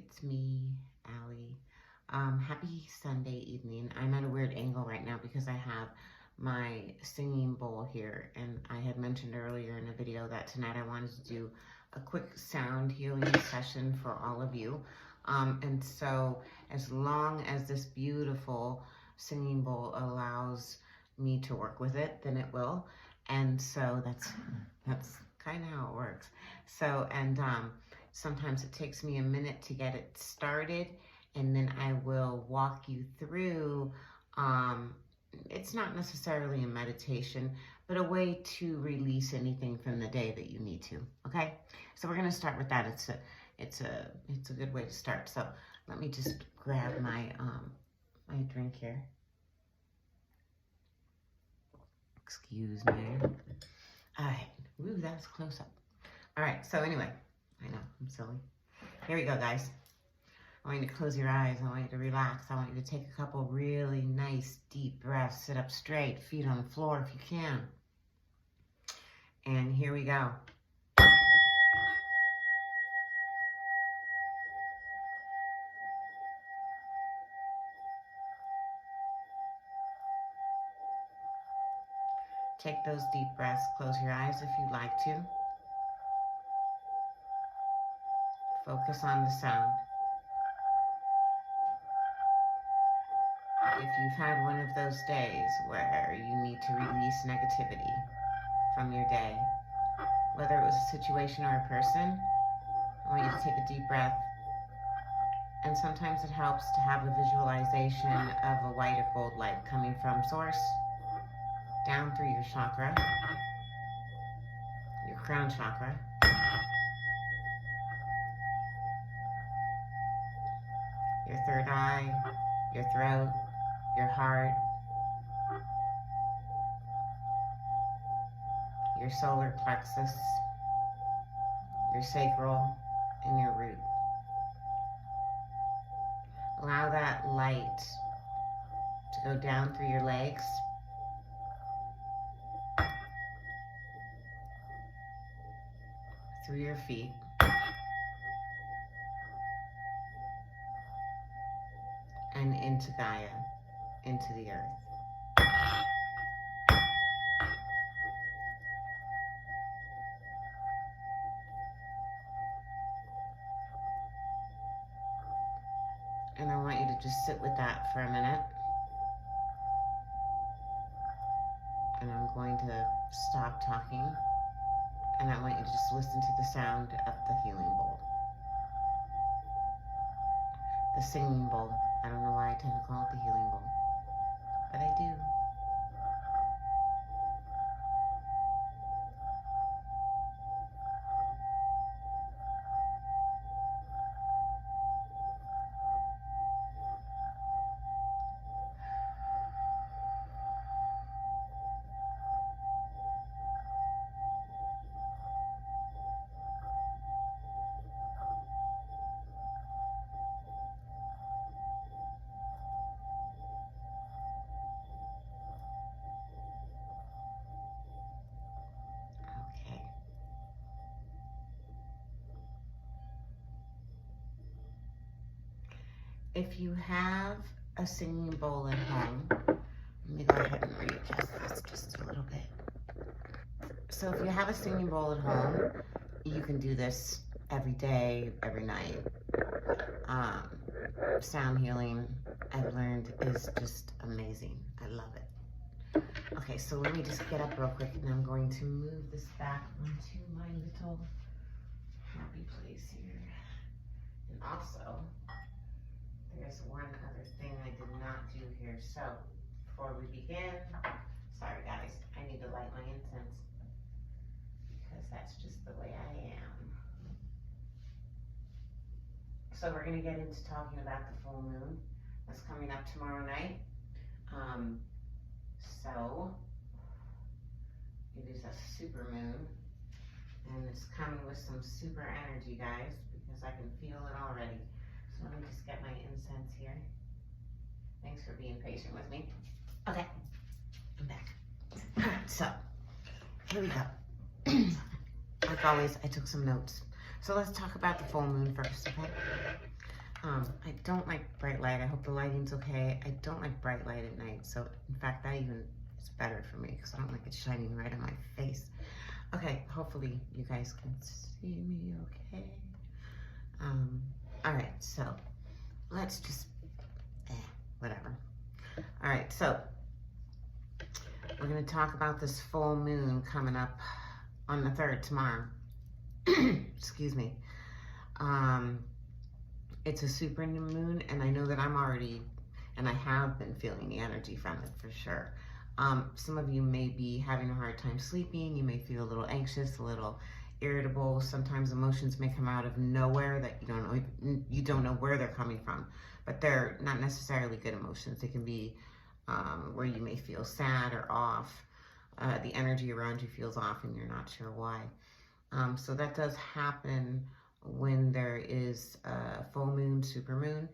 it's me, Allie. Happy Sunday evening. I'm at a weird angle right now because I have my singing bowl here, and I had mentioned earlier in a video that tonight I wanted to do a quick sound healing session for all of you. And so as long as this beautiful singing bowl allows me to work with it, then it will. And so that's kind of how it works. So, and sometimes it takes me a minute to get it started, and then I will walk you through, it's not necessarily a meditation, but a way to release anything from the day that you need to, okay? So we're gonna start with that. It's a good way to start. So let me just grab my, my drink here. Excuse me. All right, ooh, that was close up. All right, so anyway, I know, I'm silly. Here we go, guys. I want you to close your eyes. I want you to relax. I want you to take a couple really nice, deep breaths. Sit up straight, feet on the floor if you can. And here we go. Take those deep breaths. Close your eyes if you'd like to. Focus on the sound. If you've had one of those days where you need to release negativity from your day, whether it was a situation or a person, I want you to take a deep breath. And sometimes it helps to have a visualization of a white or gold light coming from source down through your chakra, your crown chakra, your third eye, your throat, your heart, your solar plexus, your sacral, and your root. Allow that light to go down through your legs, through your feet, and into Gaia, into the earth. And I want you to just sit with that for a minute. And I'm going to stop talking. And I want you to just listen to the sound of the healing bowl. The singing bowl. I don't know why I tend to call it the healing bowl, but I do. Okay. If you have a singing bowl at home, let me go ahead and readjust this just a little bit. So if you have a singing bowl at home, you can do this every day, every night. Sound healing, I've learned, is just amazing. I love it. Okay, so let me just get up real quick, and I'm going to move this back onto my little happy place here. And also, there's one other thing I did not do here. So before we begin, sorry guys, I need to light my incense because that's just the way I am. So we're gonna get into talking about the full moon that's coming up tomorrow night. So it is a super moon, and it's coming with some super energy, guys, because I can feel it already. So let me just get my incense here. Thanks for being patient with me. Okay, I'm back. All right, so here we go. Like always, I took some notes. So let's talk about the full moon first, okay? I don't like bright light. I hope the lighting's okay. I don't like bright light at night. So in fact, that even is better for me because I don't like it shining right on my face. Okay, hopefully you guys can see me okay. All right, so let's just, whatever. All right, so we're gonna talk about this full moon coming up on the 3rd tomorrow. Excuse me. It's a super new moon, and I know that I'm already, and I have been feeling the energy from it for sure. Some of you may be having a hard time sleeping. You may feel a little anxious, a little irritable. Sometimes emotions may come out of nowhere that you don't know where they're coming from, but they're not necessarily good emotions. They can be where you may feel sad or off. The energy around you feels off, and you're not sure why. So that does happen when there is a full moon, super moon,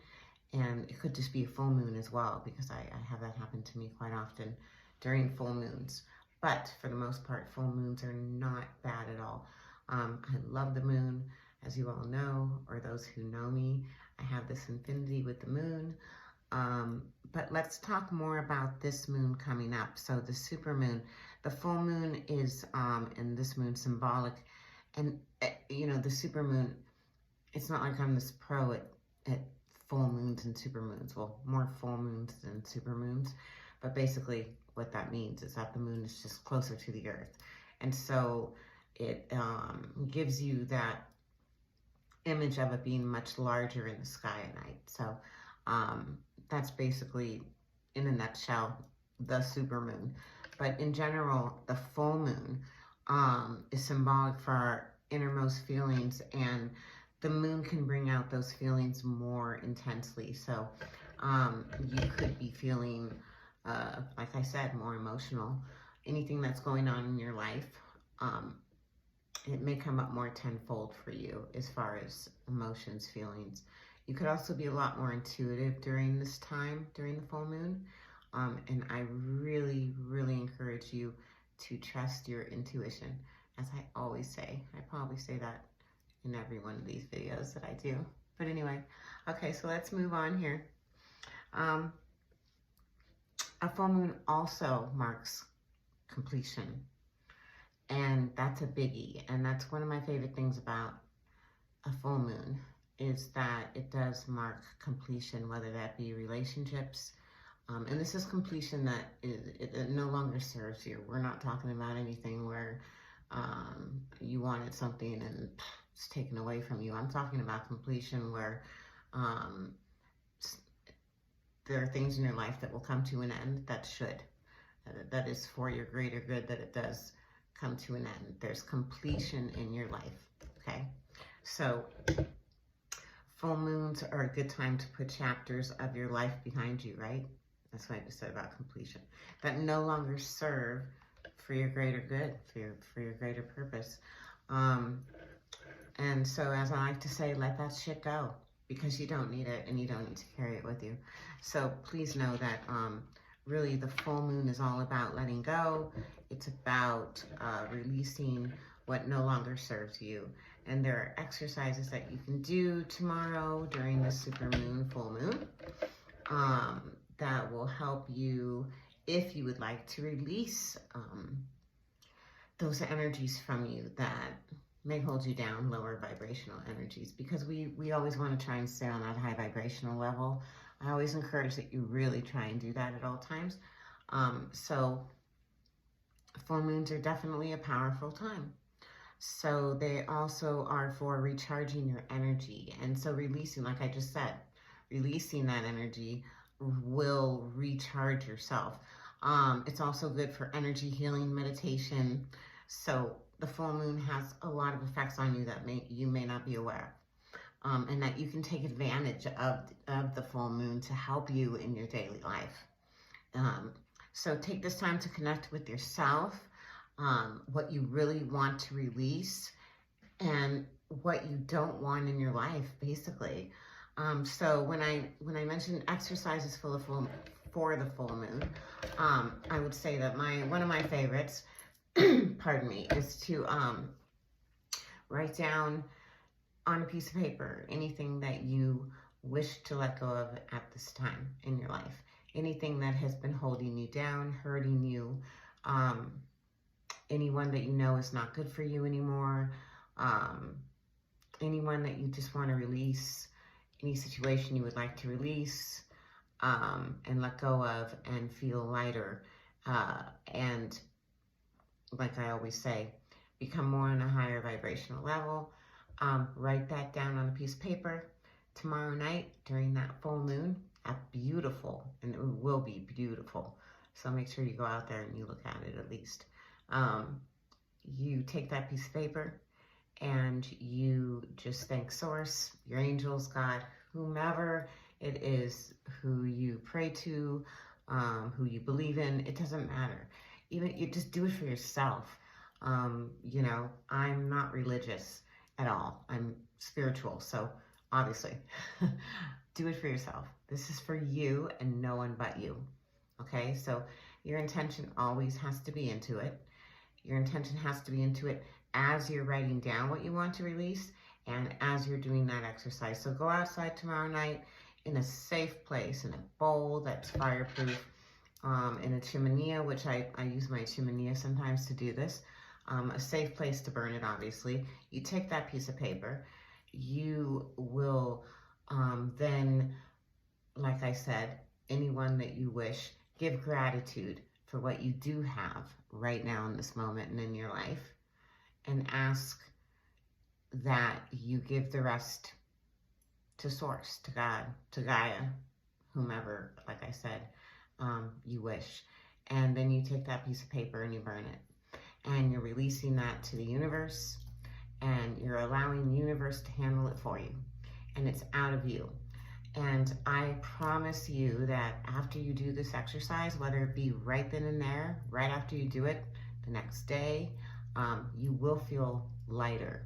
and it could just be a full moon as well, because I have that happen to me quite often during full moons. But for the most part, full moons are not bad at all. I love the moon, as you all know, or those who know me. I have this infinity with the moon. But let's talk more about this moon coming up. So the super moon, the full moon is, and this moon symbolic. And, the super moon, it's not like I'm this pro at full moons and super moons. Well, more full moons than super moons. But basically what that means is that the moon is just closer to the earth. And so it gives you that image of it being much larger in the sky at night. So that's basically, in a nutshell, the super moon. But in general, the full moon is symbolic for our innermost feelings, and the moon can bring out those feelings more intensely. So you could be feeling, like I said, more emotional. Anything that's going on in your life, it may come up more tenfold for you as far as emotions, feelings. You could also be a lot more intuitive during this time, during the full moon. And I really, really encourage you to trust your intuition. As I always say, I probably say that in every one of these videos that I do. But anyway, okay, so let's move on here. A full moon also marks completion. And that's a biggie. And that's one of my favorite things about a full moon, is that it does mark completion, whether that be relationships. And this is completion that it no longer serves you. We're not talking about anything where you wanted something and it's taken away from you. I'm talking about completion where there are things in your life that will come to an end that should. That is for your greater good, that it does come to an end. There's completion in your life, okay? So full moons are a good time to put chapters of your life behind you, right? That's what I just said about completion. That no longer serve for your greater good, for your greater purpose. And so, as I like to say, let that shit go, because you don't need it and you don't need to carry it with you. So please know that really the full moon is all about letting go. It's about releasing what no longer serves you. And there are exercises that you can do tomorrow during the super moon, full moon, that will help you, if you would like to release those energies from you that may hold you down, lower vibrational energies, because we always want to try and stay on that high vibrational level. I always encourage that you really try and do that at all times. So full moons are definitely a powerful time. So they also are for recharging your energy. And so releasing, like I just said, releasing that energy will recharge yourself. It's also good for energy healing, meditation. So the full moon has a lot of effects on you that you may not be aware of. And that you can take advantage of the full moon to help you in your daily life. So take this time to connect with yourself, what you really want to release, and what you don't want in your life, basically. So when I mentioned exercises for the full moon, I would say that one of my favorites, pardon me, is to write down on a piece of paper anything that you wish to let go of at this time in your life. Anything that has been holding you down, hurting you, anyone that you know is not good for you anymore, anyone that you just want to release, any situation you would like to release and let go of and feel lighter. And like I always say, become more on a higher vibrational level. Write that down on a piece of paper tomorrow night during that full moon. Beautiful, and it will be beautiful. So make sure you go out there and you look at it at least. You take that piece of paper and you just thank Source, your angels, God, whomever it is who you pray to, who you believe in. It doesn't matter. Even you just do it for yourself. You know, I'm not religious at all. I'm spiritual, so obviously do it for yourself. This is for you and no one but you. Okay, so your intention always has to be into it. Your intention has to be into it as you're writing down what you want to release and as you're doing that exercise. So go outside tomorrow night in a safe place, in a bowl that's fireproof, in a chimenea, which I use my chimenea sometimes to do this. A safe place to burn it, obviously. You take that piece of paper. You will then, like I said, anyone that you wish, give gratitude for what you do have right now in this moment and in your life, and ask that you give the rest to Source, to God, to Gaia, whomever, like I said, you wish. And then you take that piece of paper and you burn it. And you're releasing that to the universe, and you're allowing the universe to handle it for you. And it's out of you. And I promise you that after you do this exercise, whether it be right then and there, right after you do it, the next day, you will feel lighter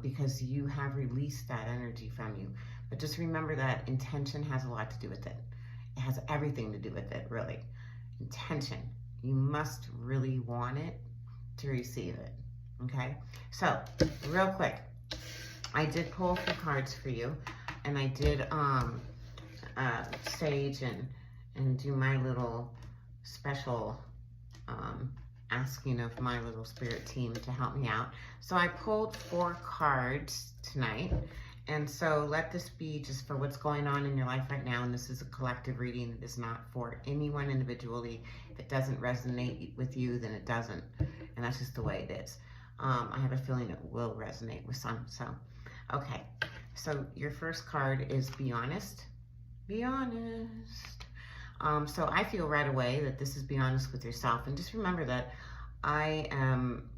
because you have released that energy from you. But just remember that intention has a lot to do with it. It has everything to do with it, really. Intention. You must really want it to receive it, okay? So, real quick, I did pull a few cards for you, and I did sage and do my little special asking of my little spirit team to help me out. So I pulled 4 cards tonight, and so let this be just for what's going on in your life right now, and this is a collective reading. It is not for anyone individually. If it doesn't resonate with you, then it doesn't, and that's just the way it is. I have a feeling it will resonate with some, so okay. So your first card is Be Honest. Be honest. So I feel right away that this is be honest with yourself. And just remember that I am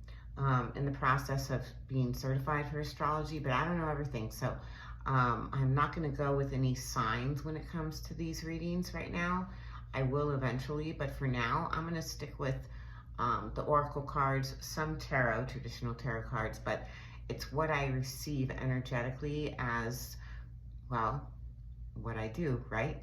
in the process of being certified for astrology, but I don't know everything. So I'm not going to go with any signs when it comes to these readings right now. I will eventually, but for now, I'm going to stick with the oracle cards, some tarot, traditional tarot cards, but it's what I receive energetically as, well, what I do, right?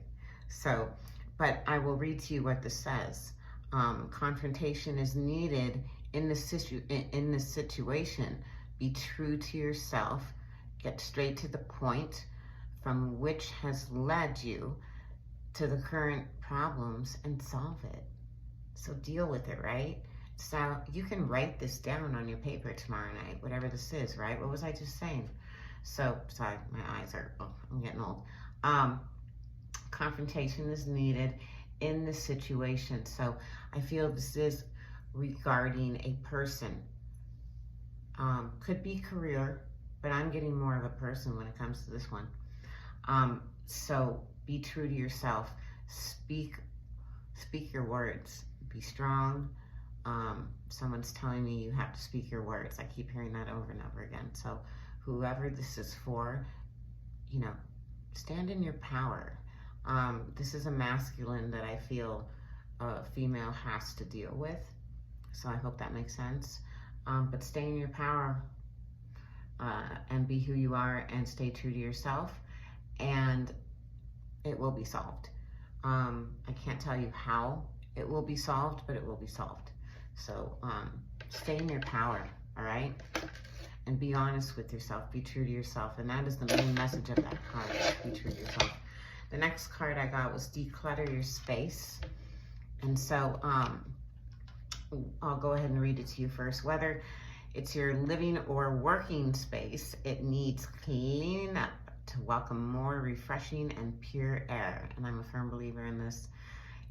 So, but I will read to you what this says. Confrontation is needed in this situation. Be true to yourself. Get straight to the point from which has led you to the current problems and solve it. So deal with it, right? So you can write this down on your paper tomorrow night, whatever this is, right? What was I just saying? So, sorry, my eyes are, I'm getting old. Confrontation is needed in this situation. So I feel this is regarding a person. Could be career, but I'm getting more of a person when it comes to this one. So be true to yourself. Speak your words. Be strong. Someone's telling me you have to speak your words. I keep hearing that over and over again. So whoever this is for, you know, stand in your power. This is a masculine that I feel a female has to deal with. So I hope that makes sense. But stay in your power and be who you are and stay true to yourself, and it will be solved. I can't tell you how it will be solved, but it will be solved. So stay in your power, all right? and be honest with yourself. Be true to yourself. And that is the main message of that card. Be true to yourself. The next card I got was declutter your space. And so I'll go ahead and read it to you first. Whether it's your living or working space, it needs cleaning up to welcome more refreshing and pure air. And I'm a firm believer in this.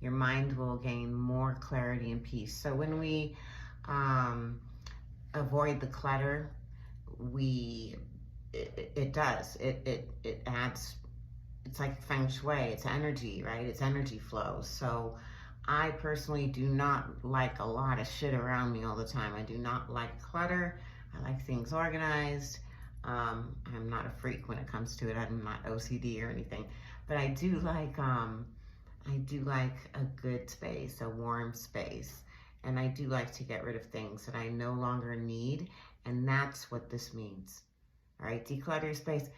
Your mind will gain more clarity and peace. So when we avoid the clutter, it adds, it's like feng shui, it's energy, right? It's energy flows. So I personally do not like a lot of shit around me all the time. I do not like clutter. I like things organized. I'm not a freak when it comes to it. I'm not OCD or anything, but I do like a good space, a warm space. And I do like to get rid of things that I no longer need. And that's what this means. All right, declutter your space.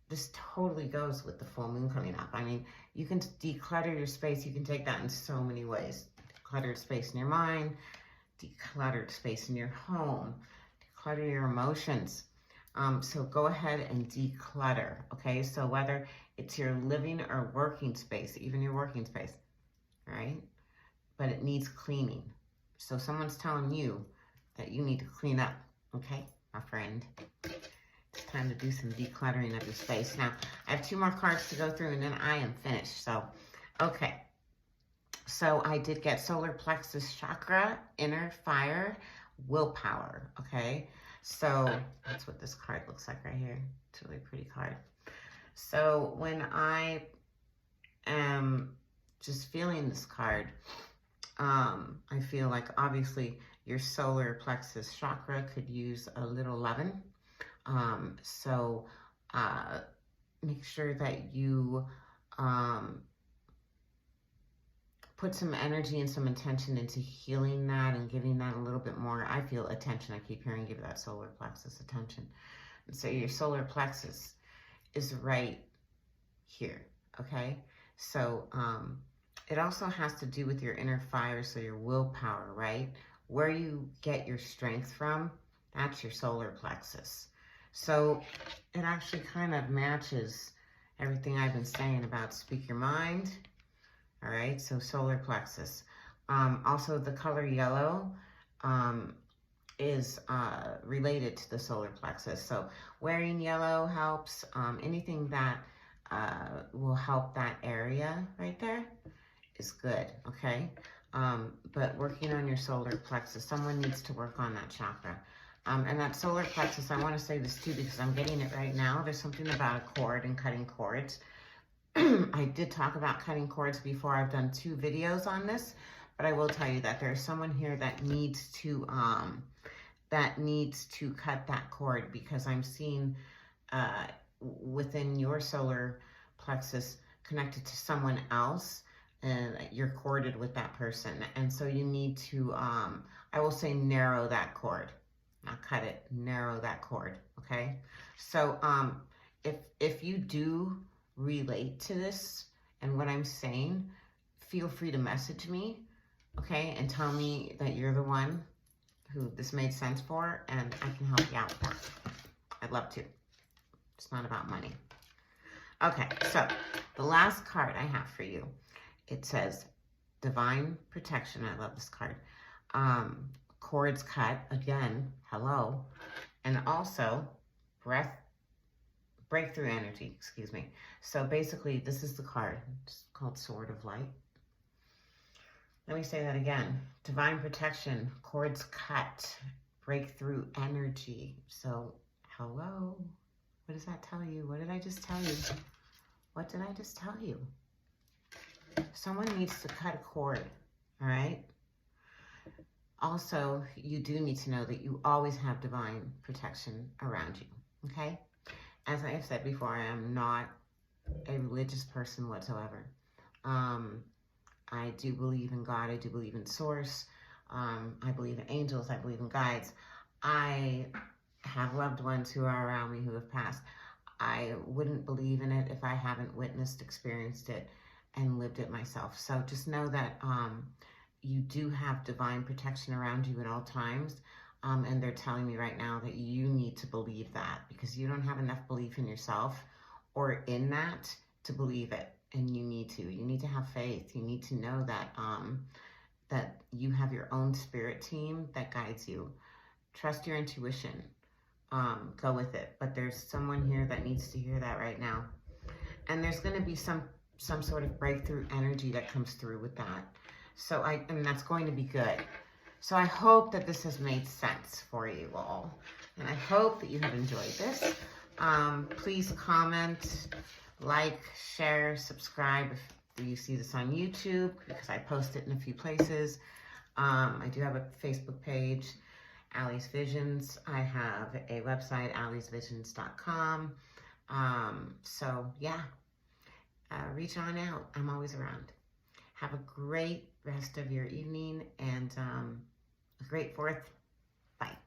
This totally goes with the full moon coming up. I mean, you can declutter your space. You can take that in so many ways. Decluttered space in your mind, decluttered space in your home, declutter your emotions. So go ahead and declutter, okay? So whether it's your living or working space, even your working space, all right? But it needs cleaning. So someone's telling you that you need to clean up, okay, my friend? It's time to do some decluttering of your space. Now, I have 2 more cards to go through and then I am finished. So, okay. So I did get solar plexus chakra, inner fire, willpower, okay? So that's what this card looks like right here. It's a really pretty card. So when I am just feeling this card, I feel like obviously your solar plexus chakra could use a little loving. So make sure that you put some energy and some intention into healing that and giving that a little bit more, I feel, attention. I keep hearing give that solar plexus attention. And so your solar plexus is right here, okay? So it also has to do with your inner fire, so your willpower, right? Where you get your strength from, that's your solar plexus. So it actually kind of matches everything I've been saying about speak your mind. All right, so solar plexus. Also, the color yellow is related to the solar plexus. So wearing yellow helps. Anything that will help that area right there is good, okay? But working on your solar plexus, someone needs to work on that chakra. And that solar plexus, I want to say this too because I'm getting it right now. There's something about a cord and cutting cords. I did talk about cutting cords before. I've done 2 videos on this, but I will tell you that there's someone here that needs to cut that cord because I'm seeing within your solar plexus connected to someone else, and you're corded with that person, and so you need to I will say narrow that cord, not cut it, narrow that cord, okay? So if you do relate to this and what I'm saying, feel free to message me, okay, and tell me that you're the one who this made sense for, and I can help you out with that. I'd love to. It's not about money. Okay, so the last card I have for you, it says divine protection. I love this card. Cords cut, again, hello, and also breakthrough energy, excuse me. So basically, this is the card. It's called Sword of Light. Let me say that again. Divine protection, cords cut, breakthrough energy. So, hello. What does that tell you? What did I just tell you? What did I just tell you? Someone needs to cut a cord, all right? Also, you do need to know that you always have divine protection around you, okay? As I have said before, I am not a religious person whatsoever. I do believe in God. I do believe in Source. I believe in angels. I believe in guides. I have loved ones who are around me who have passed. I wouldn't believe in it if I haven't witnessed, experienced it, and lived it myself. So just know that you do have divine protection around you at all times. And they're telling me right now that you need to believe that because you don't have enough belief in yourself or in that to believe it. And you need to have faith. You need to know that, that you have your own spirit team that guides you. Trust your intuition. Go with it. But there's someone here that needs to hear that right now. And there's going to be some sort of breakthrough energy that comes through with that. So and that's going to be good. So I hope that this has made sense for you all. And I hope that you have enjoyed this. Please comment, like, share, subscribe if you see this on YouTube, because I post it in a few places. I do have a Facebook page, Allie's Visions. I have a website, alliesvisions.com. So yeah, reach on out. I'm always around. Have a great rest of your evening and a great 4th. Bye.